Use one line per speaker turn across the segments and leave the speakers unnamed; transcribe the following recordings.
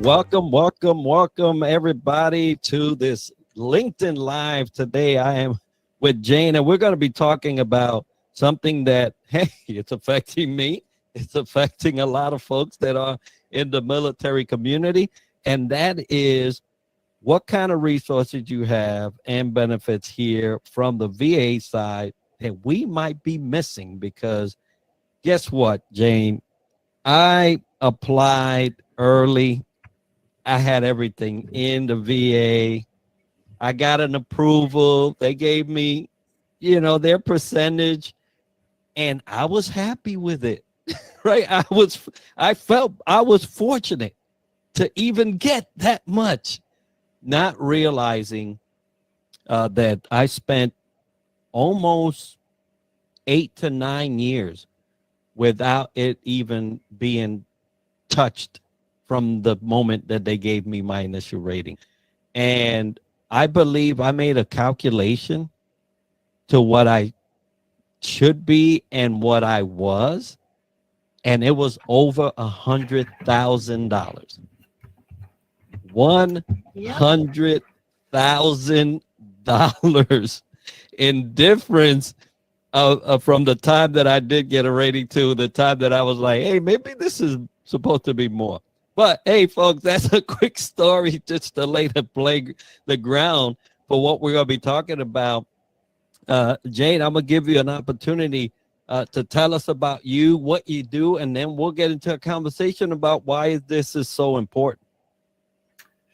Welcome, everybody, to this LinkedIn Live. Today, I am with Jane, and we're going to be talking about something that, hey, it's affecting me. It's affecting a lot of folks that are in the military community, and that is what kind of resources you have and benefits here from the VA side that we might be missing. Because guess what, Jane? I applied early. I had everything in the VA. I got an approval. They gave me, their percentage, and I was happy with it. Right? I felt I was fortunate to even get that much, not realizing that I spent almost 8 to 9 years without it even being touched from the moment that they gave me my initial rating. And I believe I made a calculation to what I should be and what I was, and it was over $100,000. $100,000 in difference from the time that I did get a rating to the time that I was like, hey, maybe this is supposed to be more. But hey, folks, that's a quick story just to lay the ground for what we're going to be talking about. Jane, I'm going to give you an opportunity to tell us about you, what you do, and then we'll get into a conversation about why this is so important.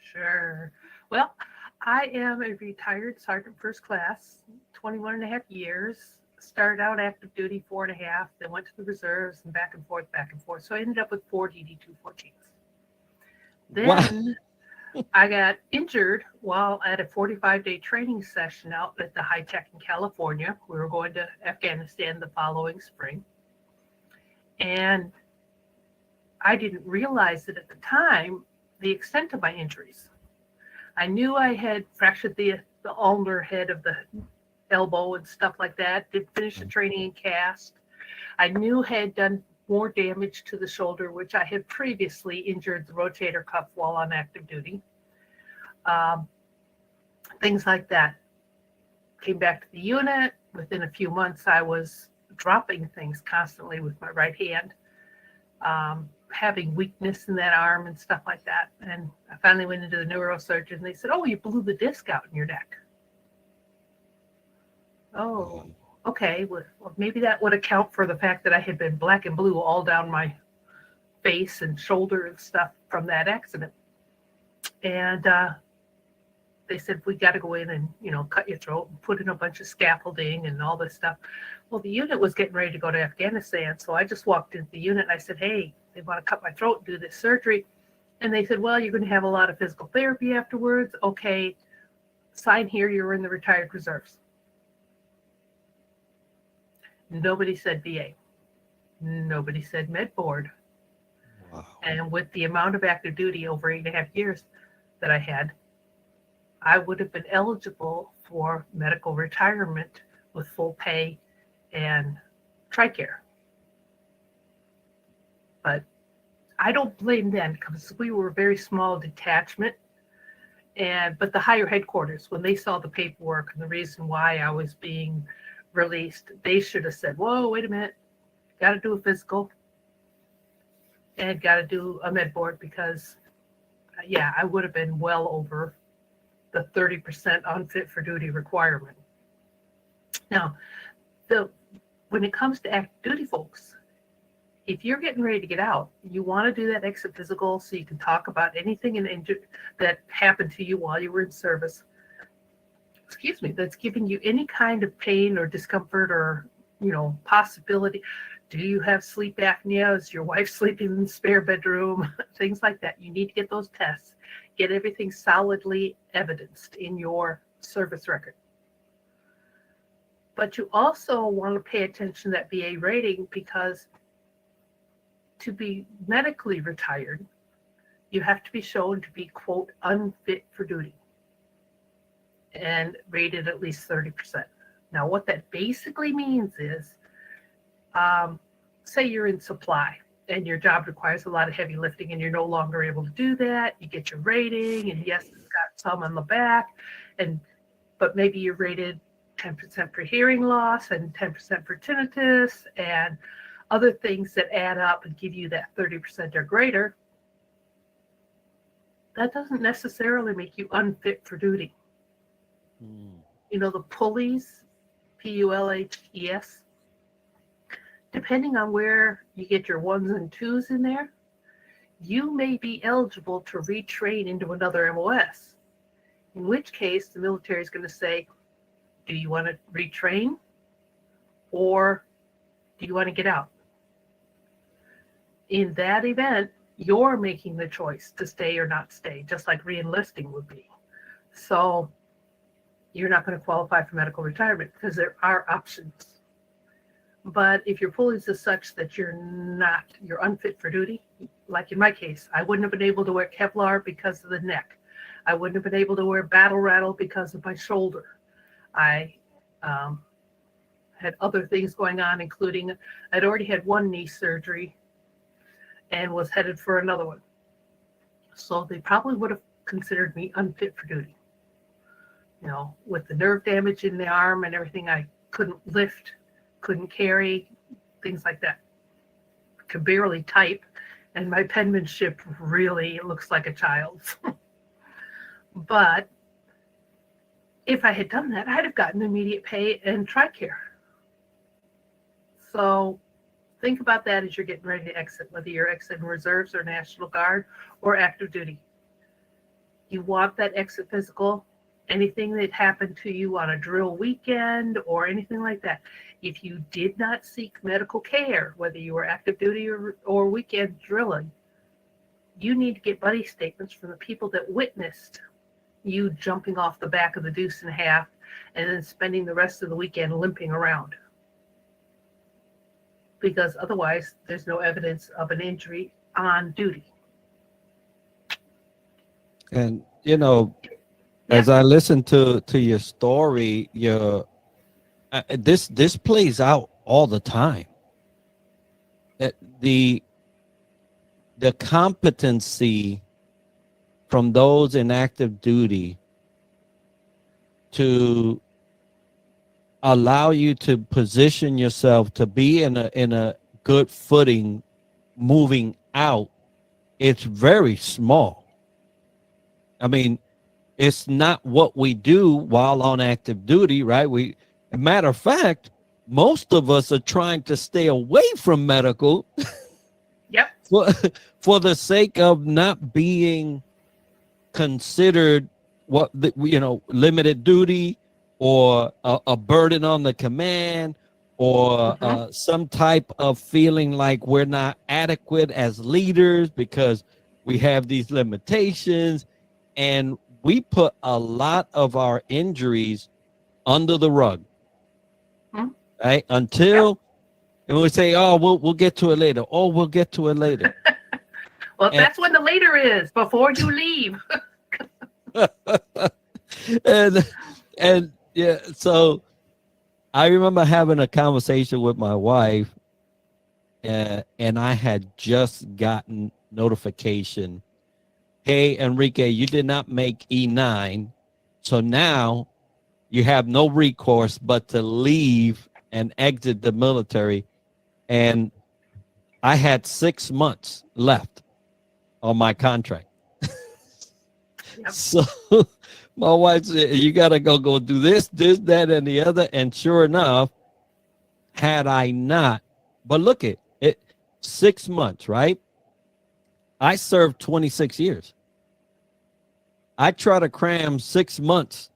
Sure. Well, I am a retired Sergeant First Class, 21 and a half years. Started out active duty 4.5, then went to the reserves and back and forth. So I ended up with 4 DD-214s. Then I got injured while at a 45-day training session out at the High Tech in California. We were going to Afghanistan the following spring. And I didn't realize that at the time, the extent of my injuries. I knew I had fractured the ulnar head of the elbow and stuff like that. Did finish the training in cast. I knew I had done more damage to the shoulder, which I had previously injured the rotator cuff while on active duty. Things like that. Came back to the unit. Within a few months, I was dropping things constantly with my right hand, having weakness in that arm and stuff like that. And I finally went into the neurosurgeon, and they said, oh, you blew the disc out in your neck. Oh, okay. Well, maybe that would account for the fact that I had been black and blue all down my face and shoulder and stuff from that accident. And they said, we got to go in and, cut your throat and put in a bunch of scaffolding and all this stuff. Well, the unit was getting ready to go to Afghanistan. So I just walked into the unit and I said, hey, they want to cut my throat and do this surgery. And they said, well, you're going to have a lot of physical therapy afterwards. Okay, sign here. You're in the retired reserves. Nobody said VA. Nobody said med board.
Wow.
And with the amount of active duty over 8.5 years that I had, I would have been eligible for medical retirement with full pay and TRICARE. But I don't blame them because we were a very small detachment. But the higher headquarters, when they saw the paperwork and the reason why I was being released, they should have said, whoa, wait a minute, got to do a physical and got to do a med board because, I would have been well over the 30% unfit for duty requirement. Now, when it comes to active duty folks, if you're getting ready to get out, you want to do that exit physical so you can talk about anything that happened to you while you were in service. That's giving you any kind of pain or discomfort or, possibility. Do you have sleep apnea? Is your wife sleeping in the spare bedroom? Things like that. You need to get those tests. Get everything solidly evidenced in your service record. But you also want to pay attention to that VA rating because to be medically retired, you have to be shown to be, quote, unfit for duty and rated at least 30%. Now, what that basically means is, say you're in supply and your job requires a lot of heavy lifting and you're no longer able to do that, you get your rating, and yes, it's got some on the back, but maybe you're rated 10% for hearing loss and 10% for tinnitus and other things that add up and give you that 30% or greater. That doesn't necessarily make you unfit for duty. You know, the pulleys, PULHES, depending on where you get your 1s and 2s in there, you may be eligible to retrain into another MOS. In which case, the military is going to say, do you want to retrain or do you want to get out? In that event, you're making the choice to stay or not stay, just like re-enlisting would be. So you're not going to qualify for medical retirement because there are options. But if your pulleys is such that you're unfit for duty, like in my case, I wouldn't have been able to wear Kevlar because of the neck. I wouldn't have been able to wear battle rattle because of my shoulder. I had other things going on, including I'd already had one knee surgery and was headed for another one. So they probably would have considered me unfit for duty. You know, with the nerve damage in the arm and everything, I couldn't lift, couldn't carry, things like that. Could barely type, and my penmanship really looks like a child's. But if I had done that, I'd have gotten immediate pay and TRICARE. So think about that as you're getting ready to exit, whether you're exiting reserves or National Guard or active duty. You want that exit physical. Anything that happened to you on a drill weekend or anything like that, if you did not seek medical care, whether you were active duty or weekend drilling, you need to get buddy statements from the people that witnessed you jumping off the back of the deuce and a half and then spending the rest of the weekend limping around. Because otherwise, there's no evidence of an injury on duty.
And, you know, as I listen to your story, this plays out all the time. The competency from those in active duty to allow you to position yourself to be in a good footing moving out, it's very small. I mean, it's not what we do while on active duty, right? Matter of fact, most of us are trying to stay away from medical.
Yep.
For the sake of not being considered limited duty or a burden on the command or some type of feeling like we're not adequate as leaders because we have these limitations. And we put a lot of our injuries under the rug, right? Until, and we say, "Oh, we'll get to it later." Oh, we'll get to it later.
Well, that's when the later is, before you leave. and yeah, so I remember having a conversation with my wife, and I had just gotten notification. Hey, Enrique, you did not make E9, so now you have no recourse but to leave and exit the military. And I had 6 months left on my contract. Yep. So my wife said, you got to go do this, that, and the other. And sure enough, had I not, but look at it, 6 months, right? I served 26 years. I try to cram 6 months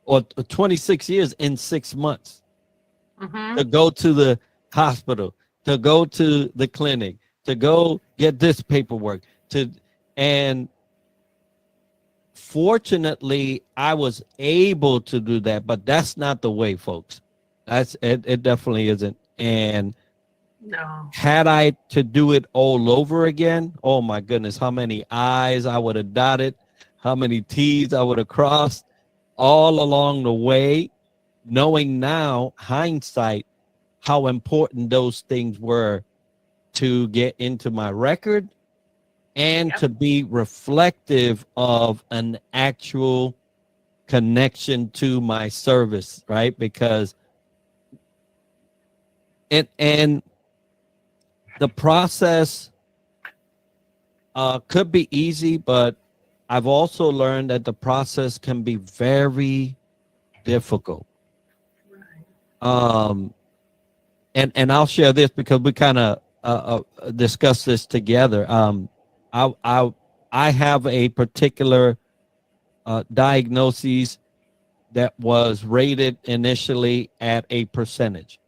or 26 years in 6 months to go to the hospital, to go to the clinic, to go get this paperwork, and fortunately I was able to do that, but that's not the way, folks. It definitely isn't. And no, had I to do it all over again, oh my goodness, how many I's I would have dotted, how many T's I would have crossed all along the way, knowing now, hindsight, how important those things were
to get into my record and
Yep.
to be reflective of an actual connection to my service, right? Because and the process could be easy, but I've also learned that the process can be very difficult. Um, and I'll share this because we kind of discussed this together. I I I have a particular diagnosis that was rated initially at a percentage,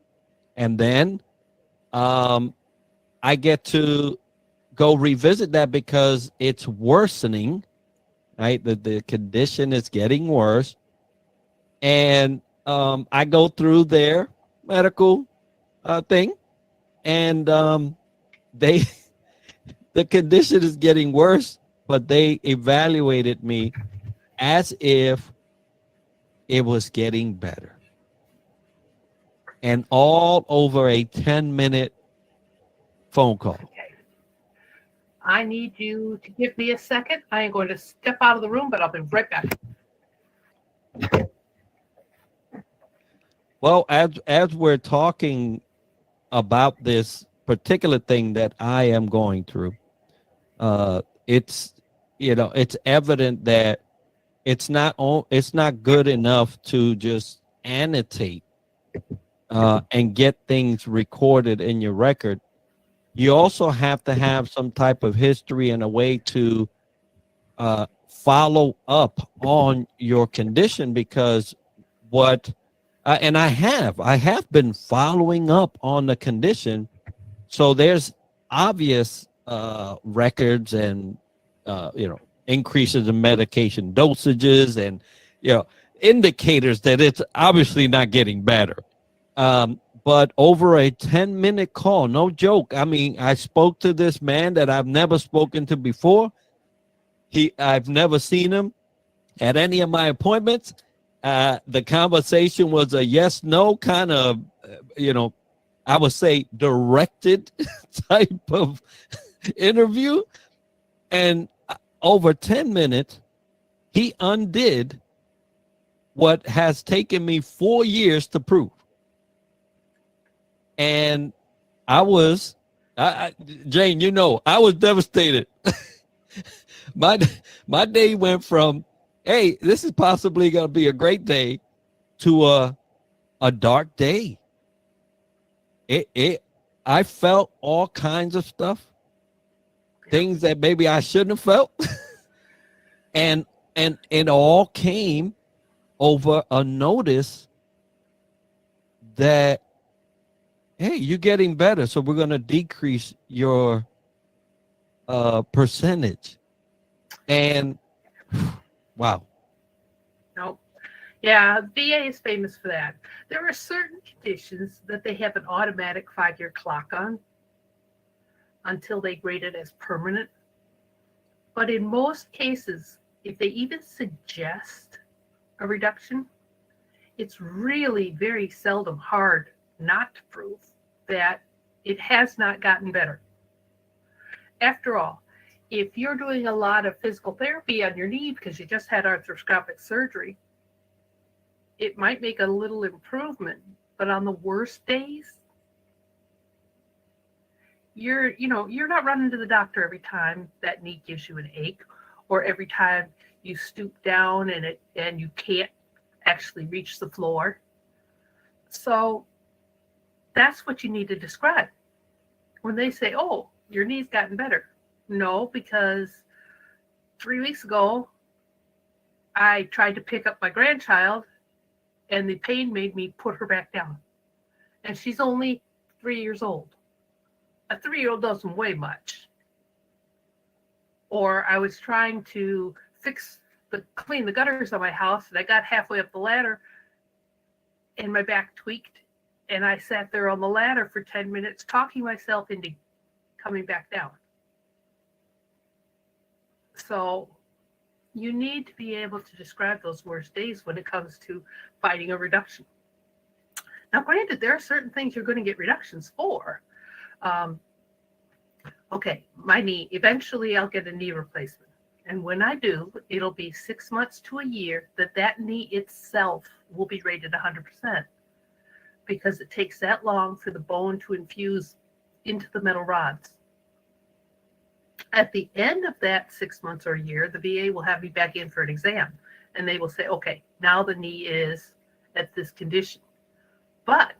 and then um, I get to go revisit that because it's worsening. Right, the condition is getting worse, and I go through their medical thing, and they the condition is getting worse, but they evaluated me as if it was getting better. And all over a 10-minute phone call.
Okay. I need you to give me a second. I am going to step out of the room, but I'll be right back.
Well, as we're talking about this particular thing that I am going through, it's it's evident that it's not good enough to just annotate and get things recorded in your record. You also have to have some type of history and a way to follow up on your condition, because what and I have been following up on the condition, so there's obvious records and increases in medication dosages and indicators that it's obviously not getting better. But over a 10-minute call, no joke. I mean, I spoke to this man that I've never spoken to before. I've never seen him at any of my appointments. The conversation was a yes, no kind of, I would say directed type of interview. And over 10 minutes, he undid what has taken me 4 years to prove. And I was, Jane, I was devastated. my day went from, hey, this is possibly going to be a great day, to a dark day. I felt all kinds of stuff, things that maybe I shouldn't have felt. and it all came over a notice that, hey, you're getting better, so we're going to decrease your percentage. And wow.
Nope. Yeah, VA is famous for that. There are certain conditions that they have an automatic 5-year clock on until they grade it as permanent. But in most cases, if they even suggest a reduction, it's really very seldom hard not to prove that it has not gotten better. After all, if you're doing a lot of physical therapy on your knee because you just had arthroscopic surgery, it might make a little improvement, but on the worst days, you're not running to the doctor every time that knee gives you an ache, or every time you stoop down and you can't actually reach the floor. So that's what you need to describe when they say, oh, your knee's gotten better. No, because 3 weeks ago, I tried to pick up my grandchild and the pain made me put her back down. And she's only 3 years old. A 3-year-old doesn't weigh much. Or I was trying to clean the gutters of my house, and I got halfway up the ladder and my back tweaked. And I sat there on the ladder for 10 minutes talking myself into coming back down. So you need to be able to describe those worst days when it comes to fighting a reduction. Now, granted, there are certain things you're going to get reductions for. okay, my knee, eventually I'll get a knee replacement. And when I do, it'll be 6 months to a year that that knee itself will be rated 100% because it takes that long for the bone to infuse into the metal rods. At the end of that 6 months or a year, the VA will have me back in for an exam and they will say, okay, now the knee is at this condition. But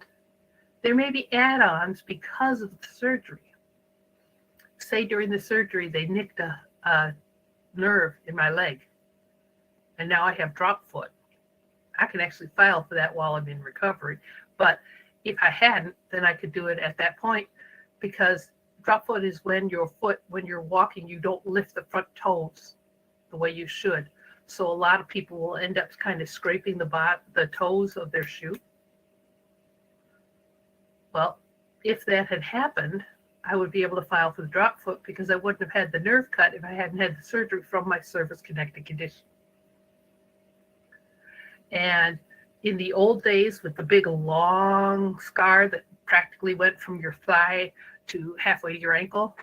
there may be add ons because of the surgery. Say during the surgery, they nicked a nerve in my leg and now I have drop foot. I can actually file for that while I'm in recovery. But if I hadn't, then I could do it at that point because drop foot is when your foot, when you're walking, you don't lift the front toes the way you should. So a lot of people will end up kind of scraping the toes of their shoe. Well, if that had happened, I would be able to file for the drop foot because I wouldn't have had the nerve cut if I hadn't had the surgery from my service-connected condition. And in the old days with the big long scar that practically went from your thigh to halfway to your ankle,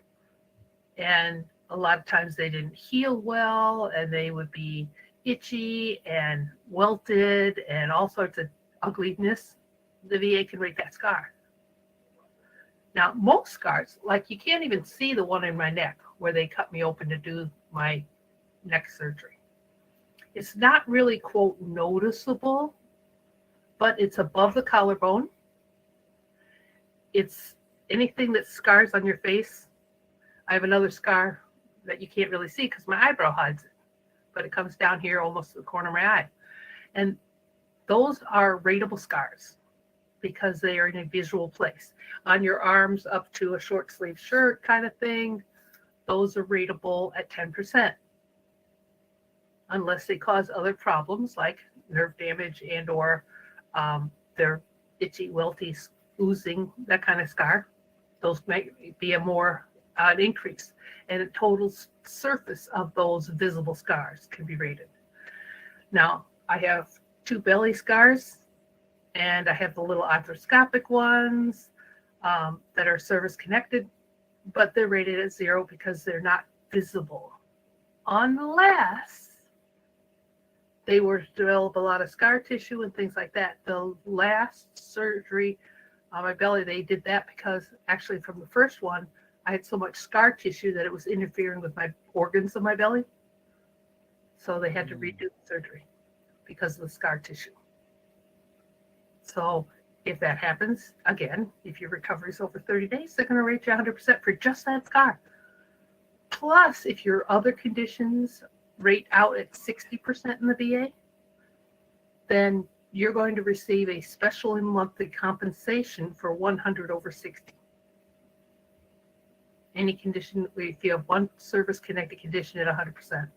and a lot of times they didn't heal well and they would be itchy and welted and all sorts of ugliness, the VA can rate that scar. Now, most scars, like you can't even see the one in my neck where they cut me open to do my neck surgery. It's not really, quote, noticeable, but it's above the collarbone. It's anything that scars on your face. I have another scar that you can't really see because my eyebrow hides it, but it comes down here almost to the corner of my eye. And those are rateable scars because they are in a visual place. On your arms up to a short sleeve shirt kind of thing, those are rateable at 10%. Unless they cause other problems like nerve damage and or they're itchy, welty, oozing, that kind of scar. Those might be a more an increase. And the total surface of those visible scars can be rated. Now, I have 2 belly scars, and I have the little arthroscopic ones that are service connected, but they're rated at 0 because they're not visible. Unless they were to develop a lot of scar tissue and things like that. The last surgery on my belly, they did that because actually from the first one, I had so much scar tissue that it was interfering with my organs of my belly. So they had to redo the surgery because of the scar tissue. So if that happens, again, if your recovery is over 30 days, they're going to rate you 100% for just that scar. Plus, if your other conditions rate out at 60% in the VA, then you're going to receive a special monthly compensation for 100 over 60. Any condition, if you have one service-connected condition at 100%,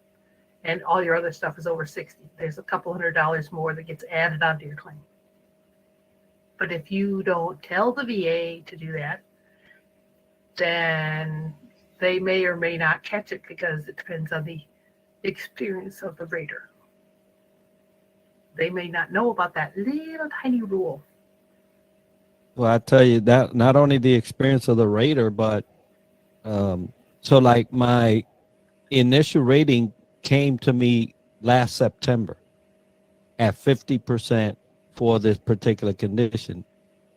and all your other stuff is over 60, there's a couple $100 more that gets added onto your claim. But if you don't tell the VA to do that, then they may or may not catch it because it depends on the experience of the rater. They may not know about that little tiny rule.
Well, I tell you that not only the experience of the rater, but so like my initial rating came to me last September at 50% for this particular condition.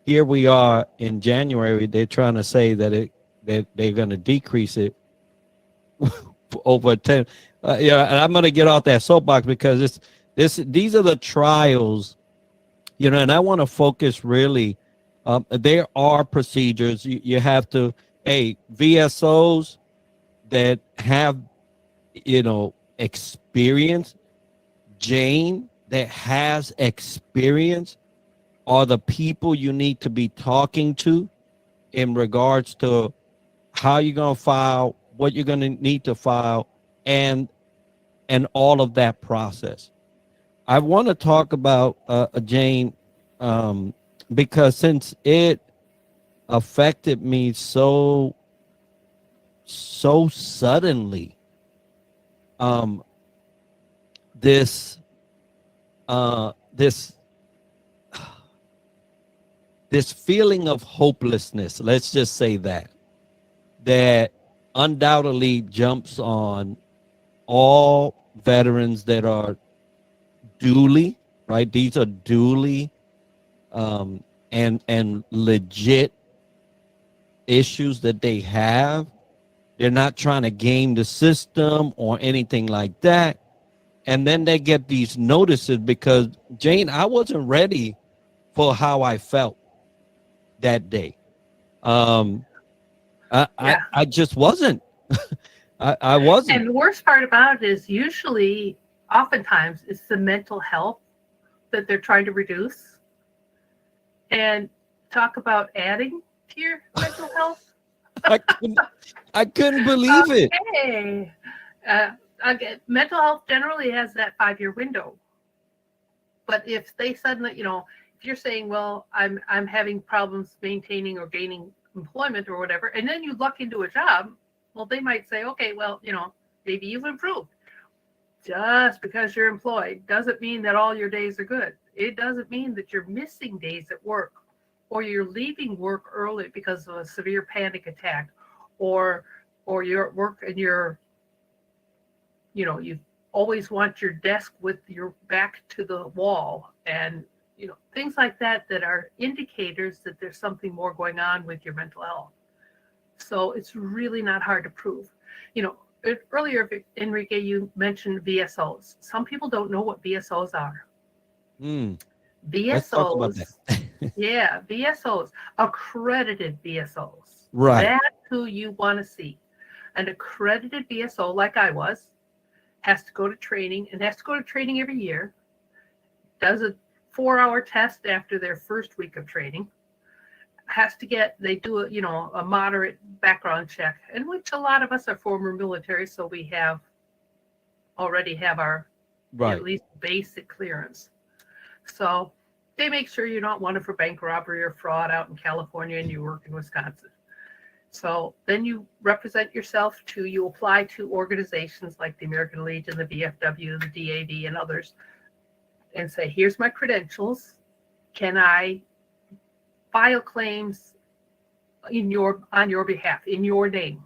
Here we are in January. They're trying to say that they're going to decrease it over 10. Yeah, and I'm going to get off that soapbox because these are the trials, and I want to focus really. There are procedures you have to, VSOs that have, experience. Jane that has experience are the people you need to be talking to in regards to how you're going to file, what you're going to need to file, and all of that process. I want to talk about Jane because since it affected me so suddenly, this feeling of hopelessness, let's just say that undoubtedly jumps on all veterans that are duly, right? These are duly um, and legit issues that they have. They're not trying to game the system or anything like that. And then they get these notices because, Jane, I wasn't ready for how I felt that day. Um,
Yeah.
I just wasn't. I wasn't.
And the worst part about it is usually, oftentimes, it's the mental health that they're trying to reduce. And talk about adding to your mental health.
I couldn't, I couldn't believe it.
Okay. Uh, again, mental health generally has that 5-year window. But if they suddenly, if you're saying, well, I'm having problems maintaining or gaining employment or whatever, and then you luck into a job, well, they might say, okay, well, maybe you've improved. Just because you're employed doesn't mean that all your days are good. It doesn't mean that you're missing days at work or you're leaving work early because of a severe panic attack or you're at work and you always want your desk with your back to the wall and things like that are indicators that there's something more going on with your mental health. So it's really not hard to prove. Earlier, Enrique, you mentioned VSOs. Some people don't know what VSOs are.
Mm, let's talk about
VSOs,
that.
yeah, VSOs, accredited VSOs.
Right.
That's who you want to see. An accredited VSO, like I was, has to go to training and has to go to training every year, does a 4-hour test after their first week of training, they do a moderate background check, in which a lot of us are former military, so we already have our at
Right.
least basic clearance. So they make sure you're not wanted for bank robbery or fraud out in California and you work in Wisconsin. So then you you apply to organizations like the American Legion, the VFW, the DAV, and others, and say, here's my credentials. Can I file claims on your behalf, in your name?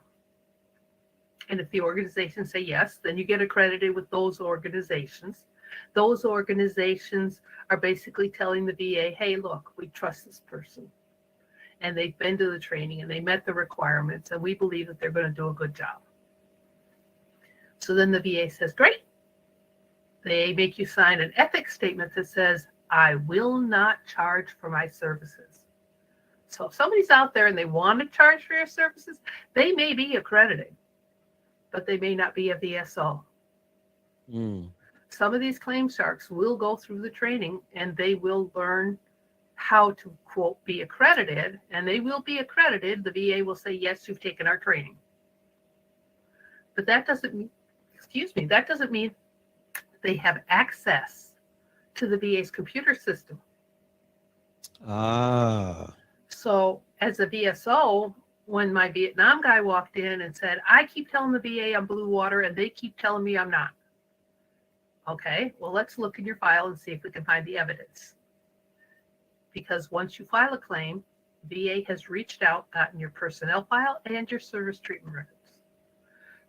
And if the organizations say yes, then you get accredited with those organizations. Those organizations are basically telling the VA, hey, look, we trust this person. And they've been to the training and they met the requirements, and we believe that they're going to do a good job. So then the VA says, great. They make you sign an ethics statement that says, I will not charge for my services. So if somebody's out there and they want to charge for your services, they may be accredited, but they may not be a VSO.
Mm.
Some of these claim sharks will go through the training and they will learn how to, quote, be accredited, and they will be accredited. The VA will say, yes, you've taken our training. But that doesn't mean they have access to the VA's computer system.
Ah.
So as a VSO, when my Vietnam guy walked in and said, I keep telling the VA I'm blue water and they keep telling me I'm not. Okay, well, let's look in your file and see if we can find the evidence. Because once you file a claim, VA has reached out, gotten your personnel file and your service treatment records.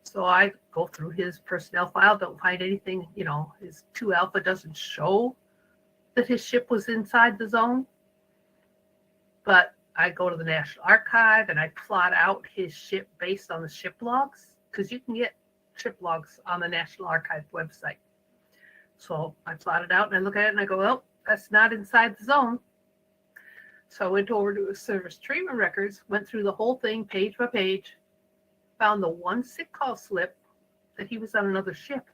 So I go through his personnel file, don't find anything, his 2 Alpha doesn't show that his ship was inside the zone. But I go to the National Archive and I plot out his ship based on the ship logs, because you can get ship logs on the National Archive website. So I plot it out and I look at it and I go, well, that's not inside the zone. So I went over to his service treatment records, went through the whole thing page by page, found the one sick call slip that he was on another ship.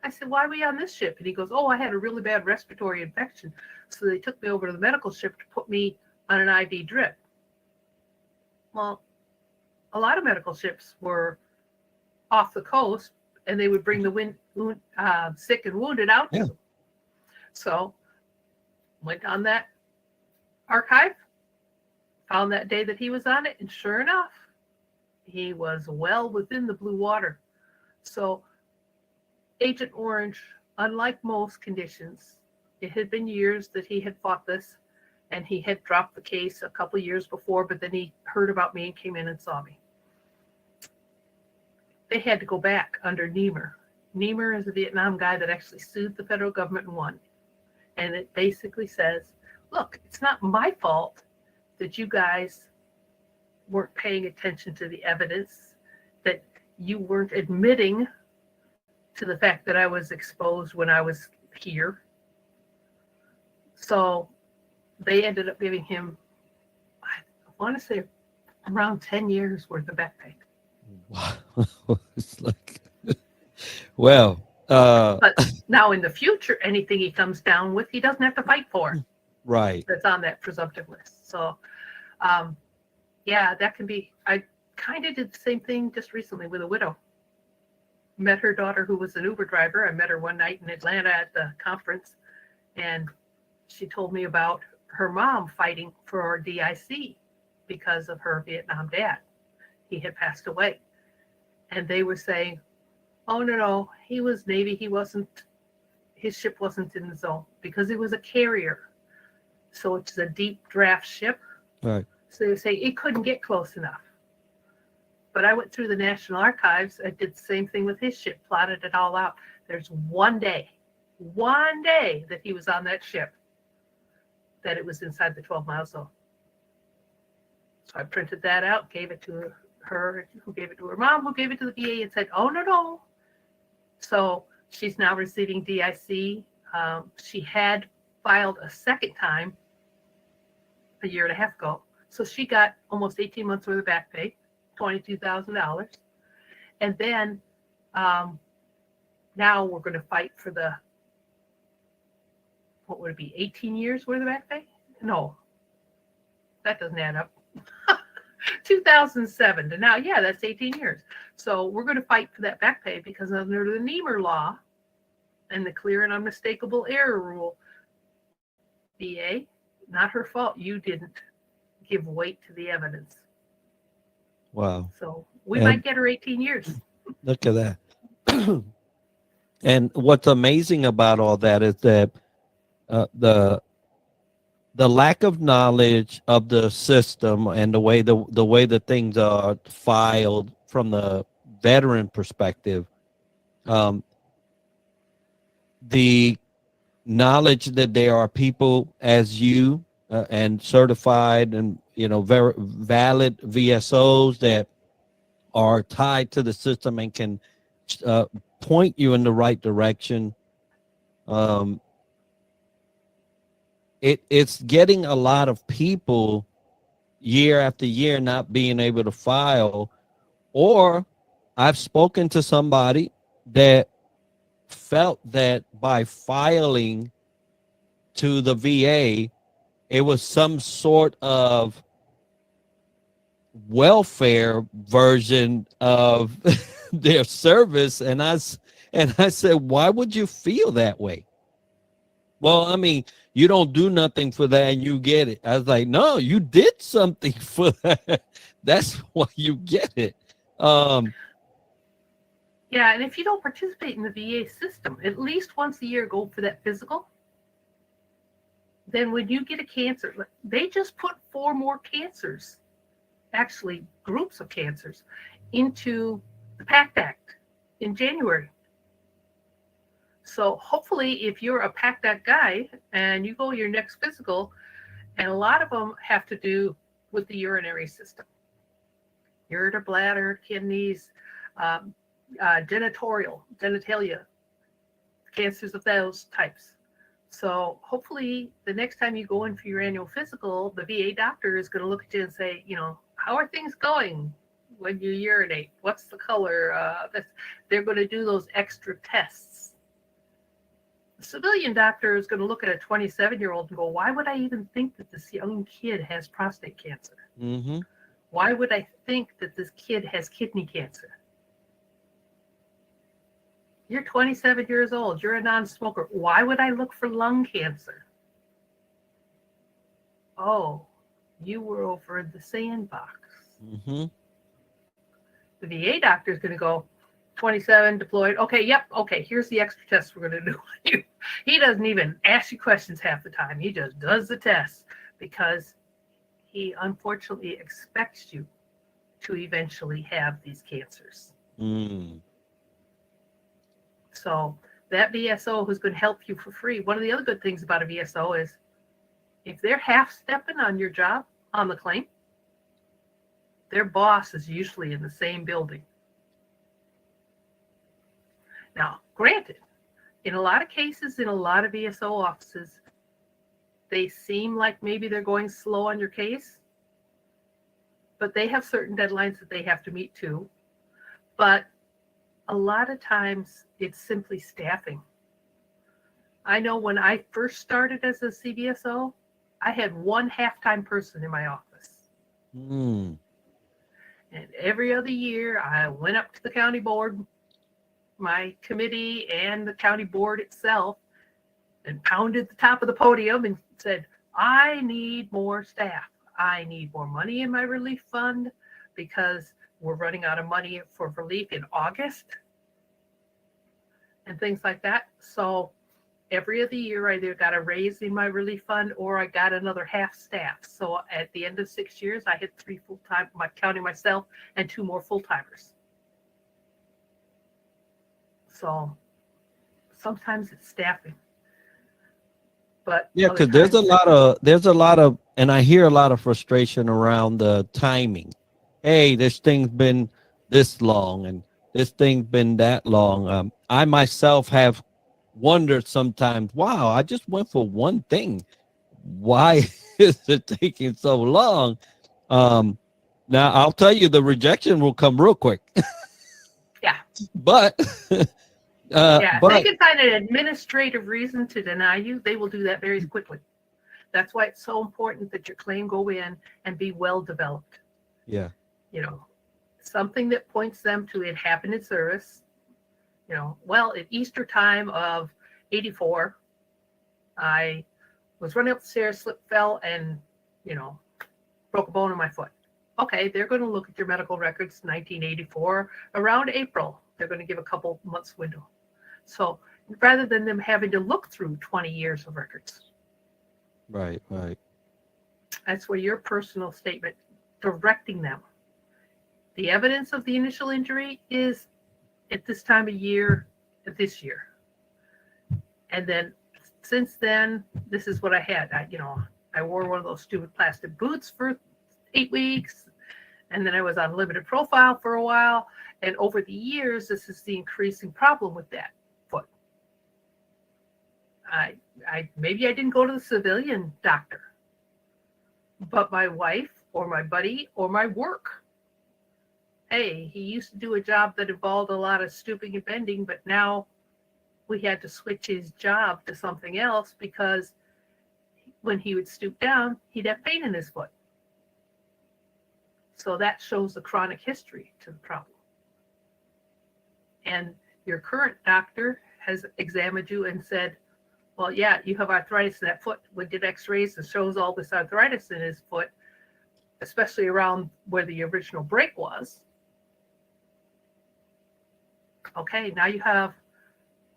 I said, why are we on this ship? And he goes, oh, I had a really bad respiratory infection. So they took me over to the medical ship to put me on an IV drip. Well, a lot of medical ships were off the coast and they would bring the sick and wounded out to them. So went on that archive, found that day that he was on it, and sure enough, he was well within the blue water. So Agent Orange, unlike most conditions, it had been years that he had fought this, and he had dropped the case a couple years before, but then he heard about me and came in and saw me. they had to go back under Niemer. Niemer is a Vietnam guy that actually sued the federal government and won. And it basically says, look, it's not my fault that you guys weren't paying attention to the evidence, that you weren't admitting to the fact that I was exposed when I was here. So they ended up giving him, I want to say, around 10 years worth of back pay.
Wow. It's like, well,
but now in the future, anything he comes down with, he doesn't have to fight for.
Right.
That's on that presumptive list. So, yeah, that can be. I kind of did the same thing just recently with a widow. Met her daughter, who was an Uber driver. I met her one night in Atlanta at the conference, and she told me about her mom fighting for DIC because of her Vietnam dad. He had passed away. And they were saying, oh, no, he was Navy. His ship wasn't in the zone because it was a carrier. So it's a deep draft ship.
Right.
So they say it couldn't get close enough. But I went through the National Archives. I did the same thing with his ship, plotted it all out. There's one day that he was on that ship that it was inside the 12-mile zone. So I printed that out, gave it to her, who gave it to her mom, who gave it to the VA, and said, oh, no. So she's now receiving DIC. She had filed a second time a year and a half ago. So she got almost 18 months worth of back pay, $22,000. And then now we're going to fight for the, what would it be, 18 years worth of back pay? No, that doesn't add up. 2007 to now, yeah, that's 18 years. So we're going to fight for that back pay because under the Niemer law and the clear and unmistakable error rule, VA, not her fault. You didn't give weight to the evidence.
Wow.
So we might get her 18 years.
Look at that. And what's amazing about all that is that the lack of knowledge of the system and the way the things are filed from the veteran perspective, the knowledge that there are people as you and certified and very valid VSOs that are tied to the system and can point you in the right direction. It's getting a lot of people year after year not being able to file, or I've spoken to somebody that felt that by filing to the VA, it was some sort of welfare version of their service. And I said, why would you feel that way? Well, I mean, you don't do nothing for that and you get it. I was like, no, you did something for that. That's why you get it.
Yeah, and if you don't participate in the VA system, at least once a year, go for that physical. Then when you get a cancer, they just put 4 more cancers, actually groups of cancers, into the PACT Act in January. So hopefully if you're a PACT Act guy and you go your next physical, and a lot of them have to do with the urinary system, ureter, bladder, kidneys, genitalia, cancers of those types. So hopefully the next time you go in for your annual physical, the VA doctor is going to look at you and say, how are things going when you urinate? What's the color? They're going to do those extra tests. The civilian doctor is going to look at a 27-year-old and go, why would I even think that this young kid has prostate cancer?
Mm-hmm.
Why would I think that this kid has kidney cancer? You're 27 years old. You're a non-smoker. Why would I look for lung cancer? Oh, you were over in the sandbox.
Mm-hmm.
The VA doctor is going to go, 27, deployed. Okay, yep. Okay, here's the extra test we're going to do on you. He doesn't even ask you questions half the time. He just does the test because he unfortunately expects you to eventually have these cancers.
Mm.
So that VSO who's going to help you for free. One of the other good things about a VSO is if they're half stepping on your job on the claim, their boss is usually in the same building. Now, granted, in a lot of cases, in a lot of VSO offices, they seem like maybe they're going slow on your case, but they have certain deadlines that they have to meet too. But a lot of times it's simply staffing. I know when I first started as a CVSO, I had one half-time person in my office.
Mm.
And every other year I went up to the county board, my committee and the county board itself, and pounded the top of the podium and said, I need more staff. I need more money in my relief fund because we're running out of money for relief in August and things like that. So every other year I either got a raise in my relief fund or I got another half staff. So at the end of 6 years, I had 3 full-time, counting myself, and 2 more full-timers. So sometimes it's staffing. But
Yeah, because there's a lot of, and I hear a lot of frustration around the timing. Hey, this thing's been this long, and this thing's been that long. I myself have wondered sometimes, wow, I just went for one thing. Why is it taking so long? Now I'll tell you, the rejection will come real quick.
Yeah.
But
if they can find an administrative reason to deny you, they will do that very quickly. That's why it's so important that your claim go in and be well developed.
Yeah.
Something that points them to it happened in service. Well, at Easter time of 84, I was running up the stairs, slipped, fell, and, broke a bone in my foot. Okay, they're going to look at your medical records, 1984, around April. They're going to give a couple months window. So rather than them having to look through 20 years of records.
Right.
That's where your personal statement directing them. The evidence of the initial injury is at this time of year, this year. And then since then, this is what I had. I wore one of those stupid plastic boots for 8 weeks. And then I was on limited profile for a while. And over the years, this is the increasing problem with that foot. Maybe I didn't go to the civilian doctor, but my wife or my buddy or my work. Hey, he used to do a job that involved a lot of stooping and bending, but now we had to switch his job to something else because when he would stoop down, he'd have pain in his foot. So that shows the chronic history to the problem. And your current doctor has examined you and said, well, yeah, you have arthritis in that foot. We did x-rays and shows all this arthritis in his foot, especially around where the original break was. Okay, now you have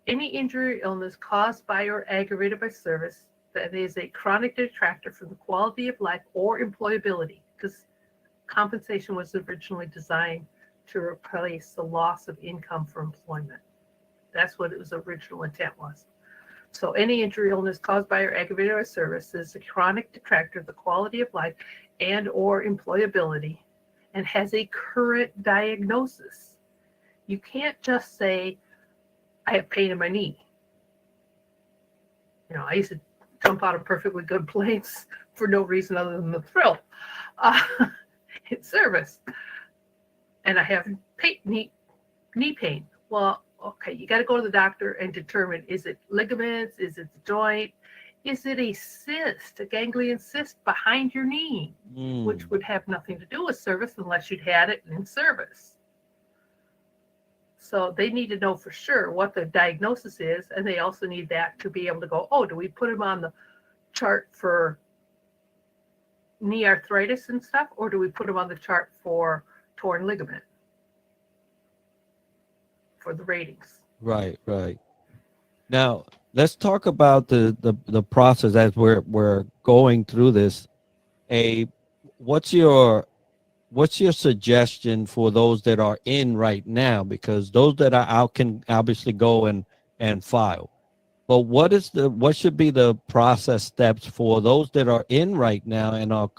any injury or illness caused by or aggravated by service that is a chronic detractor from the quality of life or employability, because compensation was originally designed to replace the loss of income for employment. That's what its original intent was. So any injury, illness caused by or aggravated by service is a chronic detractor of the quality of life and or employability and has a current diagnosis. You can't just say, I have pain in my knee. I used to jump out of perfectly good planes for no reason other than the thrill in service. And I have knee pain. Well, okay, you got to go to the doctor and determine, is it ligaments? Is it the joint? Is it a cyst, a ganglion cyst behind your knee, which would have nothing to do with service unless you'd had it in service. So they need to know for sure what the diagnosis is, and they also need that to be able to go, oh, do we put him on the chart for knee arthritis and stuff, or do we put him on the chart for torn ligament for the ratings?
Right. Now let's talk about the process as we're going through this. What's your what's your suggestion for those that are in right now? Because those that are out can obviously go and file. But what should be the process steps for those that are in right now and are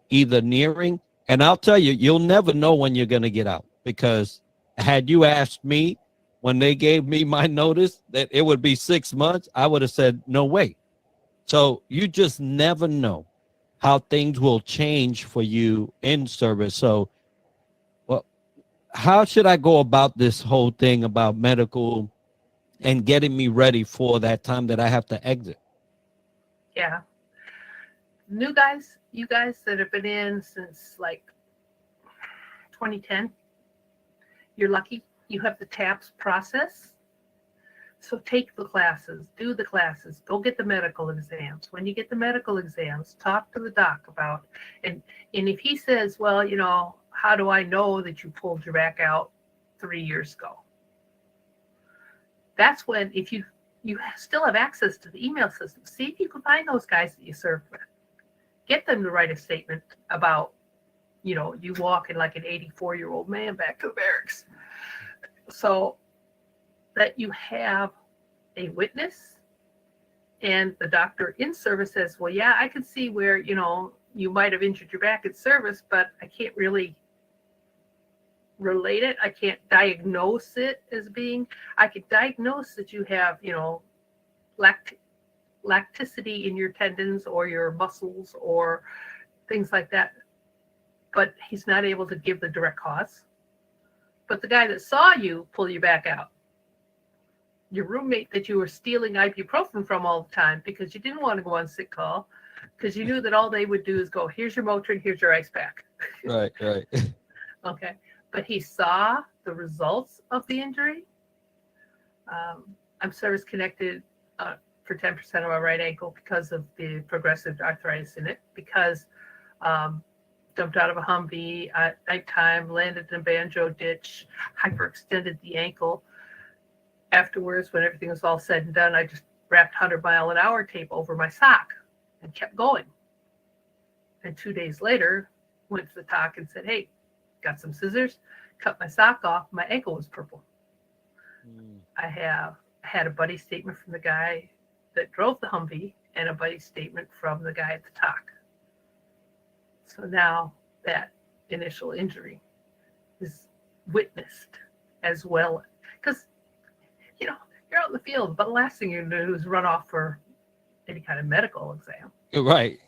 either nearing? And I'll tell you, you'll never know when you're going to get out, because had you asked me when they gave me my notice that it would be 6 months, I would have said no way. So you just never know how things will change for you in service. So, well, how should I go about this whole thing about medical and getting me ready for that time that I have to exit?
Yeah. New guys, you guys that have been in since like 2010, you're lucky. You have the TAPS process. So take the classes, do the classes, go get the medical exams. When you get the medical exams, talk to the doc about, and if he says, well, how do I know that you pulled your back out 3 years ago? That's when, if you still have access to the email system, see if you can find those guys that you served with. Get them to write a statement about, you walking like an 84-year-old man back to the barracks. So that you have a witness, and the doctor in service says, well, yeah, I can see where, you might have injured your back in service, but I can't really relate it. I can't diagnose it as being, I could diagnose that you have, lacticity in your tendons or your muscles or things like that. But he's not able to give the direct cause. But the guy that saw you pull your back out, your roommate that you were stealing ibuprofen from all the time because you didn't want to go on sick call, because you knew that all they would do is go, here's your Motrin, here's your ice pack.
Right.
Okay. But he saw the results of the injury. I'm service connected for 10% of my right ankle because of the progressive arthritis in it, because jumped out of a Humvee at nighttime, landed in a banjo ditch, hyperextended the ankle. Afterwards, when everything was all said and done, I just wrapped 100-mile-an-hour tape over my sock and kept going. And 2 days later, went to the doc and said, hey, got some scissors, cut my sock off. My ankle was purple. I had a buddy statement from the guy that drove the Humvee and a buddy statement from the guy at the doc. So now that initial injury is witnessed as well. Because, you're out in the field, but the last thing you do is run off for any kind of medical exam.
Right.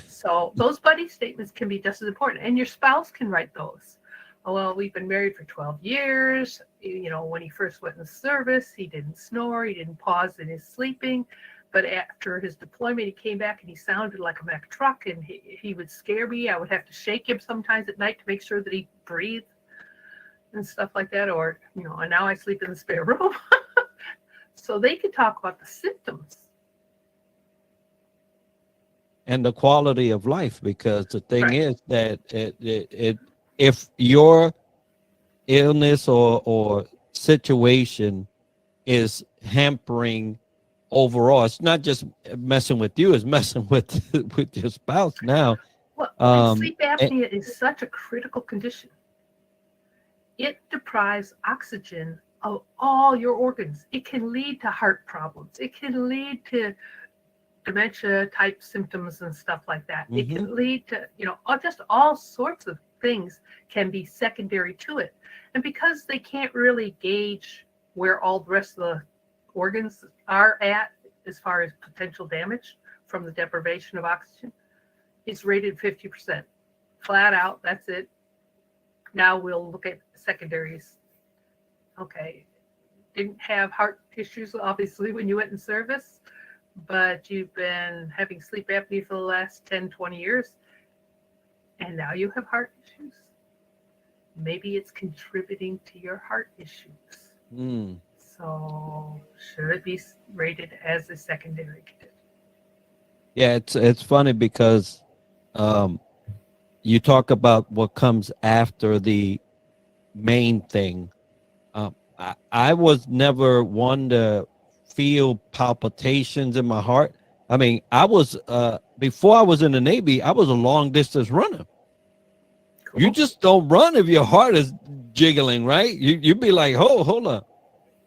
So those buddy statements can be just as important. And your spouse can write those. Oh, well, we've been married for 12 years. When he first went in the service, he didn't snore. He didn't pause in his sleeping. But after his deployment, he came back and he sounded like a Mack truck, and he would scare me. I would have to shake him sometimes at night to make sure that he breathed and stuff like that. Or, and now I sleep in the spare room. So they could talk about the symptoms.
And the quality of life, because the thing is that if your illness or situation is hampering overall, it's not just messing with you, it's messing with your spouse now.
Well, sleep apnea is such a critical condition. It deprives oxygen of all your organs. It can lead to heart problems. It can lead to dementia type symptoms and stuff like that. Mm-hmm. It can lead to, just all sorts of things can be secondary to it. And because they can't really gauge where all the rest of the organs are at as far as potential damage from the deprivation of oxygen, it's rated 50%. Flat out, that's it. Now we'll look at secondaries. Okay, didn't have heart issues, obviously, when you went in service, but you've been having sleep apnea for the last 10, 20 years, and now you have heart issues. Maybe it's contributing to your heart issues. So should it be rated as a secondary condition?
Yeah, it's funny because you talk about what comes after the main thing. I was never one to feel palpitations in my heart. I mean, I was before I was in the Navy, I was a long distance runner.
Cool.
You just don't run if your heart is jiggling, right? You'd be like, oh, hold up.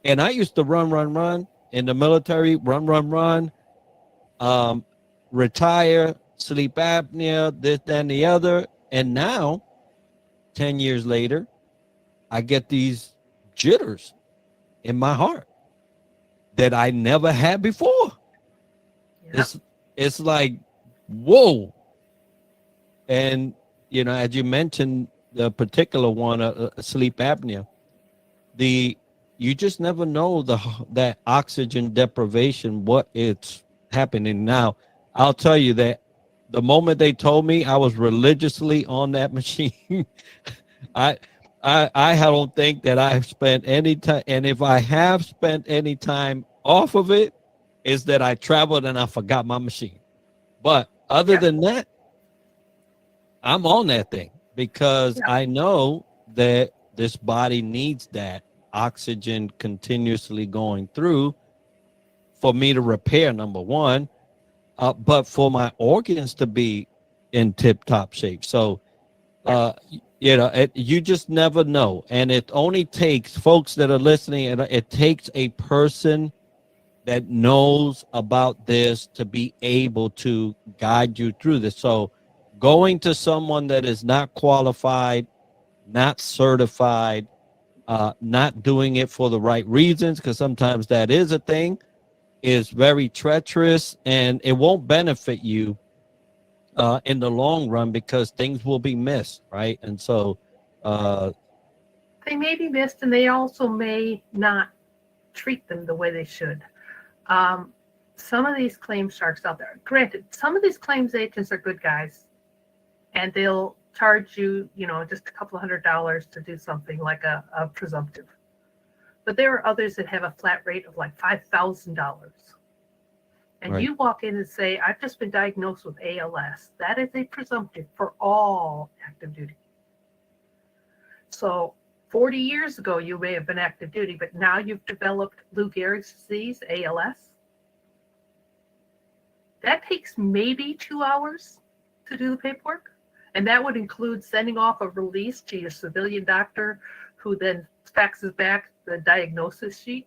And I used to run in the military, run, retire, sleep apnea, this, that, and the other. And now, 10 years later, I get these jitters in my heart that I never had before.
Yeah.
It's like, whoa. And, as you mentioned, the particular one, sleep apnea, you just never know that oxygen deprivation, what it's happening now. I'll tell you that the moment they told me, I was religiously on that machine. I I don't think that I've spent any time, and if I have spent any time off of it, is that I traveled and I forgot my machine. But other
Yeah.
than that, I'm on that thing because
Yeah.
I know that this body needs that oxygen continuously going through for me to repair, number one, but for my organs to be in tip top shape. So, you just never know. And it only takes folks that are listening, and it takes a person that knows about this to be able to guide you through this. So, going to someone that is not qualified, not certified, not doing it for the right reasons, because sometimes that is a thing, is very treacherous and it won't benefit you in the long run because things will be missed, right? And so, uh,
They may be missed, and they also may not treat them the way they should. Um, some of these claim sharks out there, granted, some of these claims agents are good guys, and they'll charge you, just a couple of $100 to do something like a presumptive. But there are others that have a flat rate of like $5,000. And
right,
you walk in and say, I've just been diagnosed with ALS. That is a presumptive for all active duty. So 40 years ago, you may have been active duty, but now you've developed Lou Gehrig's disease, ALS. That takes maybe 2 hours to do the paperwork. And that would include sending off a release to your civilian doctor, who then faxes back the diagnosis sheet.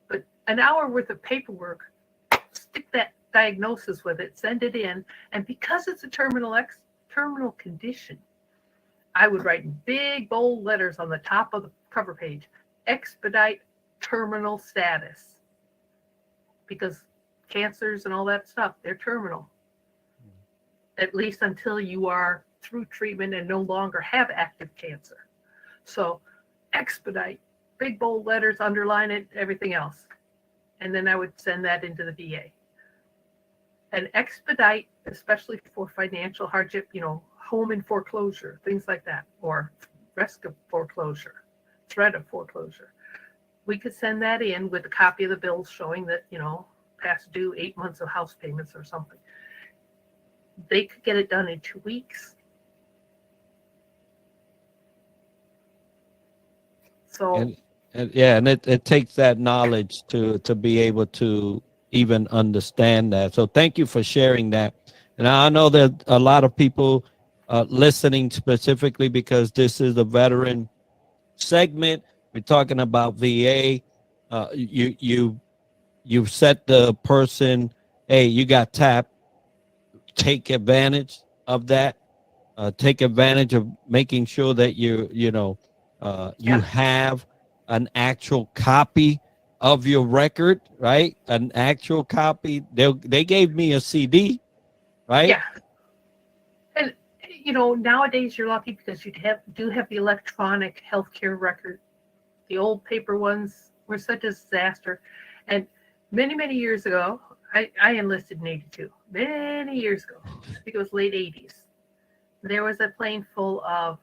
But an hour worth of paperwork, stick that diagnosis with it, send it in. And because it's a terminal condition, I would write in big bold letters on the top of the cover page, expedite terminal status. Because cancers and all that stuff, they're terminal. At least until you are through treatment and no longer have active cancer. So expedite, big bold letters, underline it, everything else. And then I would send that into the VA. And expedite, especially for financial hardship, home in foreclosure, things like that, or risk of foreclosure, threat of foreclosure. We could send that in with a copy of the bills showing that, past due 8 months of house payments or something. They could get it done in 2 weeks. So,
and it takes that knowledge to be able to even understand that. So thank you for sharing that. And I know that a lot of people listening specifically because this is a veteran segment. We're talking about VA. You've set the person, hey, you got tapped. Take advantage of that. Take advantage of making sure that you have an actual copy of your record, right? An actual copy. They gave me a CD, right?
yeah. And, nowadays you're lucky because you do have the electronic healthcare record. The old paper ones were such a disaster. And many, many years ago, I enlisted in 82. Many years ago, I think it was late 80s. There was a plane full of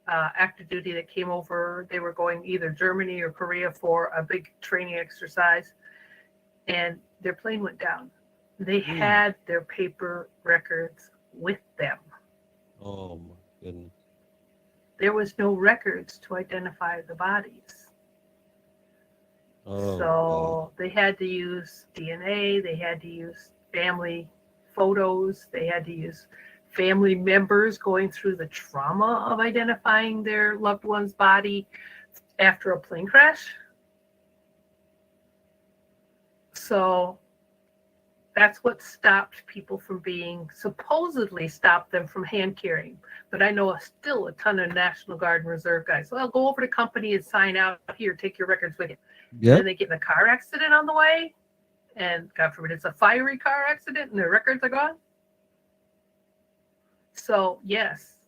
active duty that came over. They were going either Germany or Korea for a big training exercise, and their plane went down. They had their paper records with them.
Oh my goodness.
There was no records to identify the bodies.
Oh,
So they had to use DNA, they had to use family photos, they had to use family members going through the trauma of identifying their loved one's body after a plane crash. So that's what stopped people from supposedly stopped them from hand carrying. But I know still a ton of National Guard and Reserve guys. Well, go over to company and sign out here, take your records with you.
Yep.
And then they get in a car accident on the way, and God forbid it's a fiery car accident and their records are gone. So yes,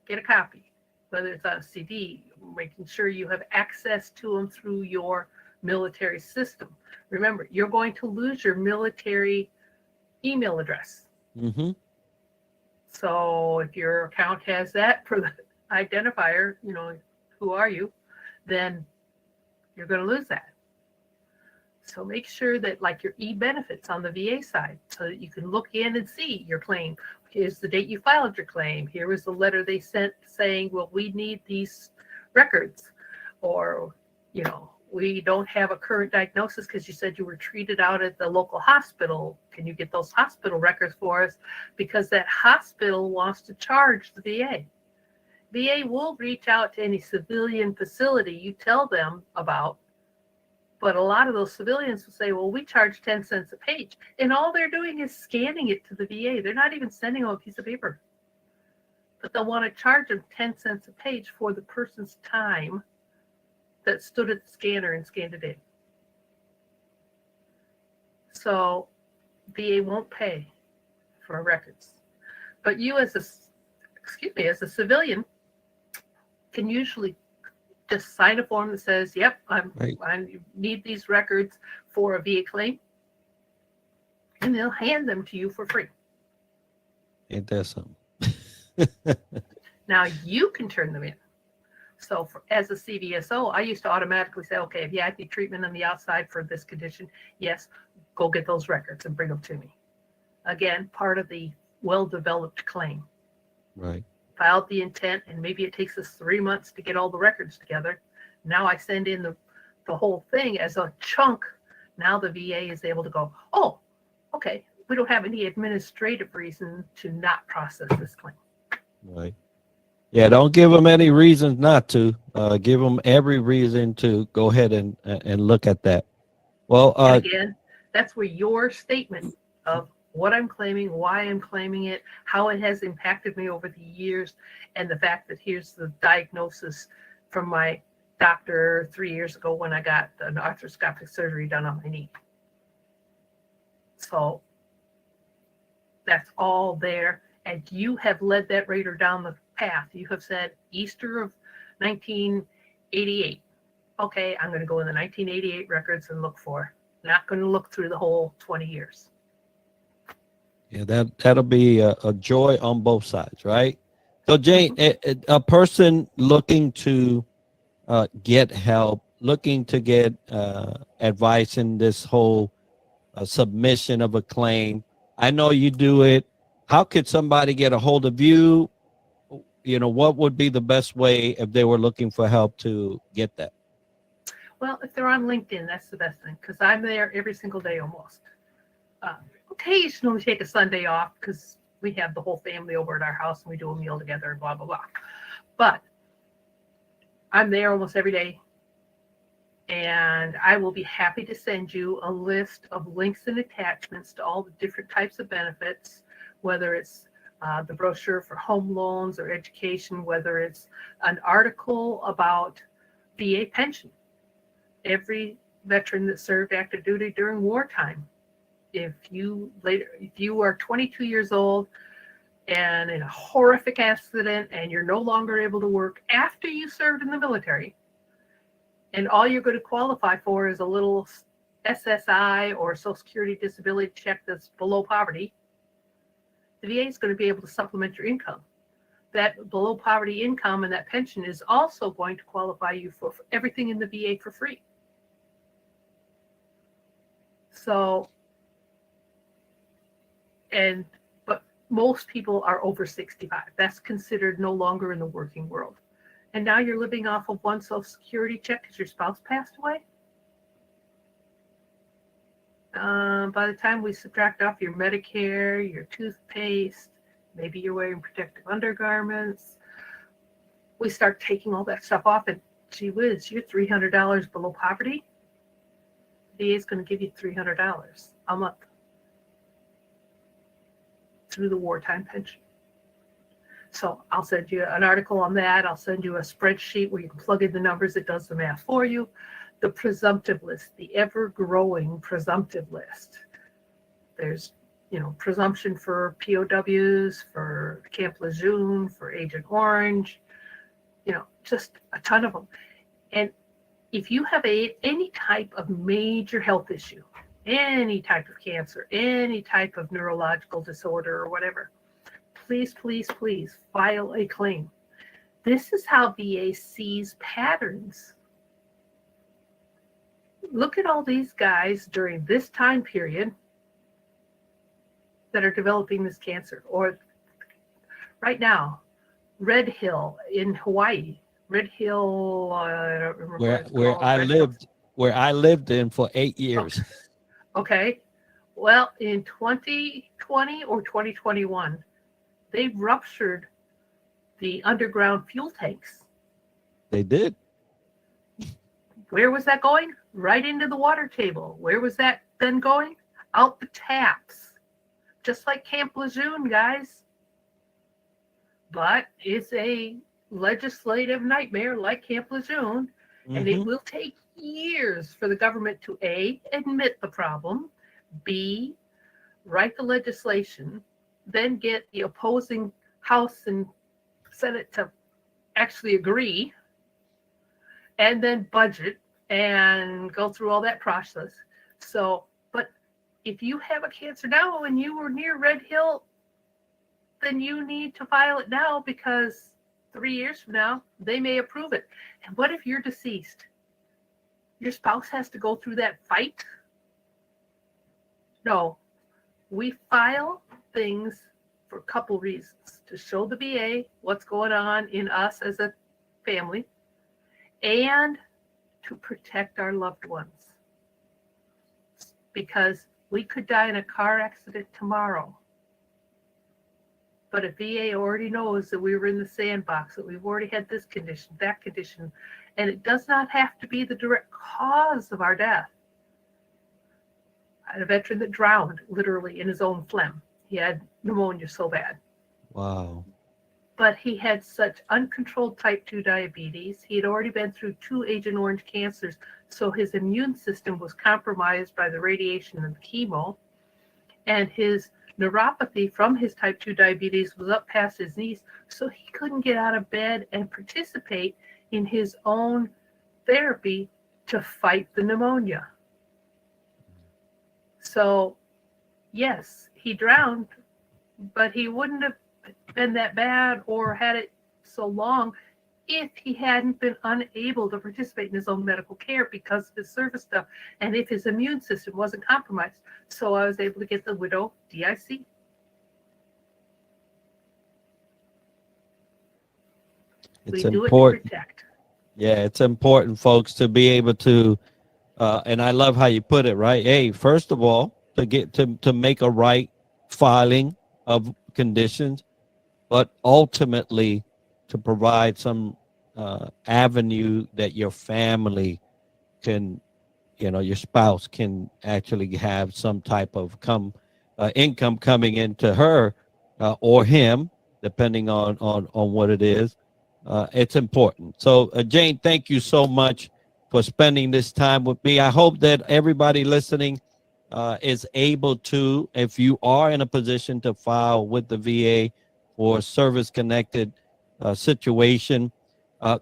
get a copy, whether it's on a CD, making sure you have access to them through your military system. Remember, you're going to lose your military email address.
Mm-hmm.
So if your account has that for the identifier, who are you, then you're going to lose that. So make sure that, like your e-benefits on the VA side, so that you can look in and see your claim. Here's the date you filed your claim. Here was the letter they sent saying, well, we need these records. Or, we don't have a current diagnosis because you said you were treated out at the local hospital. Can you get those hospital records for us? Because that hospital wants to charge the VA. VA will reach out to any civilian facility you tell them about, but a lot of those civilians will say, well, we charge 10 cents a page. And all they're doing is scanning it to the VA. They're not even sending them a piece of paper. But they'll want to charge them 10 cents a page for the person's time that stood at the scanner and scanned it in. So VA won't pay for records. But you as a civilian can usually just sign a form that says, yep, I need these records for a VA claim. And they'll hand them to you for free.
Ain't that something?
Now you can turn them in. So as a CVSO, I used to automatically say, okay, if you had any treatment on the outside for this condition, yes, go get those records and bring them to me. Again, part of the well-developed claim.
Right.
Filed the intent, and maybe it takes us 3 months to get all the records together. Now I send in the whole thing as a chunk. Now the VA is able to go, oh, okay, we don't have any administrative reason to not process this claim.
Right. Yeah, don't give them any reasons not to. Give them every reason to go ahead and look at that. Well,
and again, that's where your statement of what I'm claiming, why I'm claiming it, how it has impacted me over the years, and the fact that here's the diagnosis from my doctor 3 years ago when I got an arthroscopic surgery done on my knee. So that's all there. And you have led that raider down the path. You have said Easter of 1988. Okay, I'm going to go in the 1988 records and look for. Not going to look through the whole 20 years.
Yeah, that'll be a joy on both sides, right? So, Jane, a person looking to get help, looking to get advice in this whole submission of a claim. I know you do it. How could somebody get a hold of you? What would be the best way if they were looking for help to get that?
Well, if they're on LinkedIn, that's the best thing, because I'm there every single day almost. Occasionally take a Sunday off because we have the whole family over at our house and we do a meal together and blah, blah, blah. But I'm there almost every day. And I will be happy to send you a list of links and attachments to all the different types of benefits, whether it's the brochure for home loans or education, whether it's an article about VA pension. Every veteran that served active duty during wartime, if you are 22 years old and in a horrific accident and you're no longer able to work after you served in the military, and all you're going to qualify for is a little SSI or Social Security disability check that's below poverty, the VA is going to be able to supplement your income. That below poverty income and that pension is also going to qualify you for everything in the VA for free. So, but most people are over 65. That's considered no longer in the working world. And now you're living off of one Social Security check because your spouse passed away. By the time we subtract off your Medicare, your toothpaste, Maybe you're wearing protective undergarments. We start taking all that stuff off, and gee whiz, you're $300 below poverty. The VA is going to give you $300 a month through the wartime pension. So I'll send you an article on that. I'll send you a spreadsheet where you can plug in the numbers. It does the math for you. The presumptive list, the ever-growing presumptive list. There's, presumption for POWs, for Camp Lejeune, for Agent Orange, just a ton of them. And if you have any type of major health issue, any type of cancer, any type of neurological disorder or whatever, please, please, please file a claim. This is how VA sees patterns. Look at all these guys during this time period that are developing this cancer. Or right now, Red Hill in Hawaii. Red Hill, I don't remember
where I lived in for 8 years.
Okay. Well, in 2020 or 2021, they ruptured the underground fuel tanks.
They did.
Where was that going? Right into the water table. Where was that then going? Out the taps. Just like Camp Lejeune, guys. But it's a legislative nightmare like Camp Lejeune, and it will take years for the government to A, admit the problem, B, write the legislation, then get the opposing House and Senate to actually agree, and then budget and go through all that process. So, but if you have a cancer now and you were near Red Hill, then you need to file it now, because 3 years from now, they may approve it. And what if you're deceased? Your spouse has to go through that fight? No. We file things for a couple reasons: to show the VA what's going on in us as a family, and to protect our loved ones. Because we could die in a car accident tomorrow. But a VA already knows that we were in the sandbox, that we've already had this condition, that condition, and it does not have to be the direct cause of our death. I had a veteran that drowned literally in his own phlegm. He had pneumonia so bad.
Wow.
But he had such uncontrolled type 2 diabetes. He had already been through 2 Agent Orange cancers, so his immune system was compromised by the radiation and the chemo, and his neuropathy from his type 2 diabetes was up past his knees, so he couldn't get out of bed and participate in his own therapy to fight the pneumonia. So, yes, he drowned, but he wouldn't have been that bad or had it so long if he hadn't been unable to participate in his own medical care because of his service stuff, and if his immune system wasn't compromised. So I was able to get the widow DIC.
It's
we do
important.
it to protect.
Yeah, it's important, folks, to be able to, and I love how you put it, right? Hey, first of all, to get to make a right filing of conditions, but ultimately to provide some avenue that your family can, your spouse can actually have some type of income coming into her or him, depending on what it is. It's important. So, Jane, thank you so much for spending this time with me. I hope that everybody listening is able to, if you are in a position to file with the VA for service-connected situation,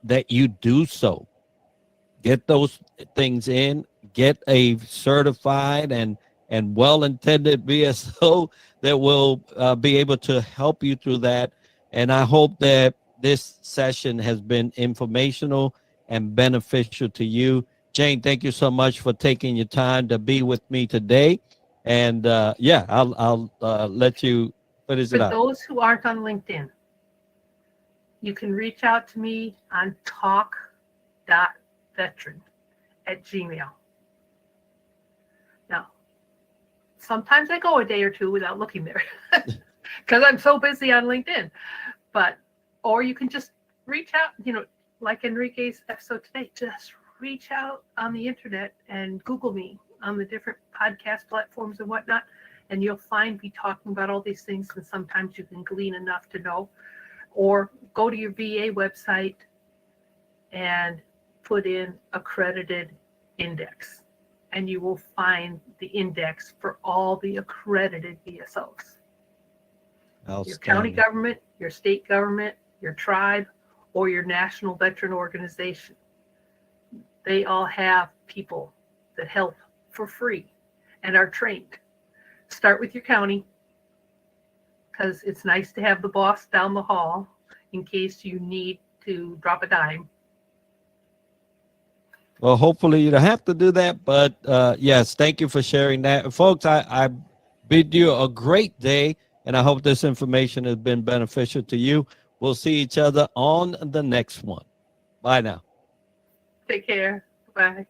that you do so. Get those things in, get a certified and well-intended VSO that will be able to help you through that. And I hope that this session has been informational and beneficial to you. Jane, thank you so much for taking your time to be with me today. And I'll let you finish it
For
out.
those who aren't on LinkedIn, you can reach out to me on talk.veteran@gmail. Now, sometimes I go a day or two without looking there. because I'm so busy on LinkedIn. But, or you can just reach out, like Enrique's episode today, just reach out on the internet and Google me on the different podcast platforms and whatnot. And you'll find me talking about all these things. And sometimes you can glean enough to know, or go to your VA website and put in accredited index. And you will find the index for all the accredited VSOs. Your county government, your state government, your tribe, or your national veteran organization. They all have people that help for free and are trained. Start with your county, because it's nice to have the boss down the hall in case you need to drop a dime.
Well, hopefully you don't have to do that, but yes, thank you for sharing that. Folks, I bid you a great day, and I hope this information has been beneficial to you. We'll see each other on the next one. Bye now.
Take care. Bye.